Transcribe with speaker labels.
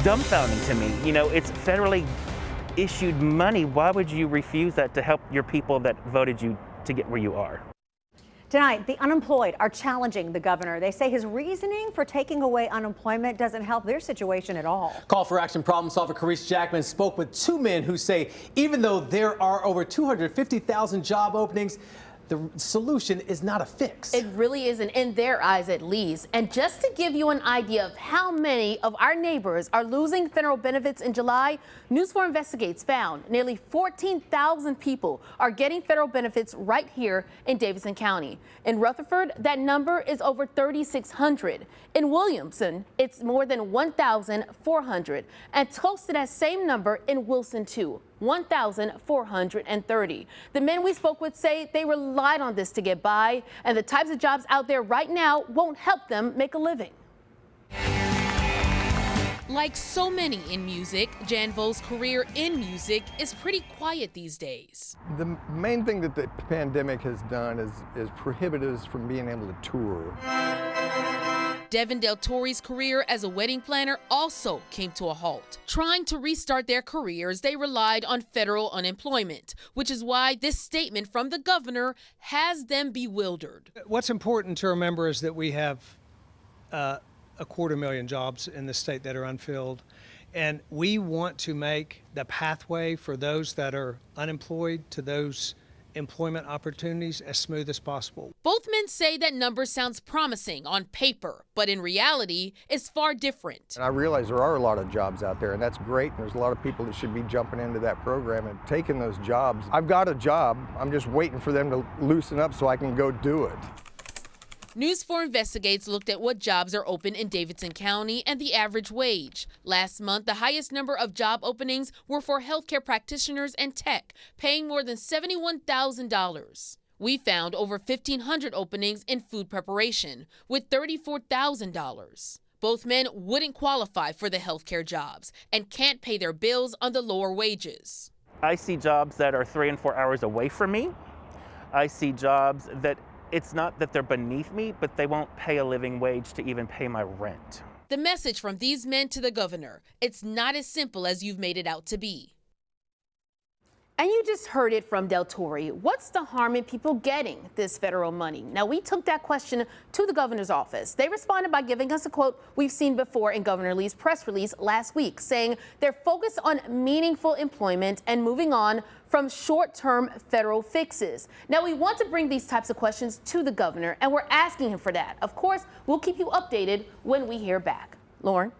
Speaker 1: Dumbfounding to me. You know, it's federally issued money. Why would you refuse that to help your people that voted you to get where you are?
Speaker 2: Tonight, the unemployed are challenging the governor. They say his reasoning for taking away unemployment doesn't help their situation at all.
Speaker 3: Call for Action problem solver Caresse Jackman spoke with two men who say even though there are over 250,000 job openings, the solution is not a fix.
Speaker 4: It really isn't, in their eyes at least. And just to give you an idea of how many of our neighbors are losing federal benefits in July, News 4 Investigates found nearly 14,000 people are getting federal benefits right here in Davidson County. In Rutherford, that number is over 3,600. In Williamson, it's more than 1,400. And close to that same number in Wilson, too. 1,430. The men we spoke with say they relied on this to get by, and the types of jobs out there right now won't help them make a living.
Speaker 5: Like so many in music, Janvo's career in music is pretty quiet these days.
Speaker 6: The main thing that the pandemic has done is prohibited us from being able to tour.
Speaker 5: Devin Del Torre's career as a wedding planner also came to a halt. Trying to restart their careers, they relied on federal unemployment, which is why this statement from the governor has them bewildered.
Speaker 7: What's important to remember is that we have 250,000 jobs in the state that are unfilled, and we want to make the pathway for those that are unemployed to those employment opportunities as smooth as possible.
Speaker 5: Both men say that number sounds promising on paper, but in reality is far different.
Speaker 6: And I realize there are a lot of jobs out there, and that's great. There's a lot of people that should be jumping into that program and taking those jobs. I've got a job. I'm just waiting for them to loosen up so I can go do it.
Speaker 5: News 4 Investigates looked at what jobs are open in Davidson County and the average wage. Last month, the highest number of job openings were for healthcare practitioners and tech, paying more than $71,000. We found over 1,500 openings in food preparation, with $34,000. Both men wouldn't qualify for the healthcare jobs and can't pay their bills on the lower wages.
Speaker 1: I see jobs that are 3 and 4 hours away from me. I see jobs that it's not that they're beneath me, but they won't pay a living wage to even pay my rent.
Speaker 5: The message from these men to the governor: it's not as simple as you've made it out to be.
Speaker 4: And you just heard it from Del Torre. What's the harm in people getting this federal money? Now, we took that question to the governor's office. They responded by giving us a quote we've seen before in Governor Lee's press release last week, saying they're focused on meaningful employment and moving on from short-term federal fixes. Now, we want to bring these types of questions to the governor, and we're asking him for that. Of course, we'll keep you updated when we hear back. Lauren?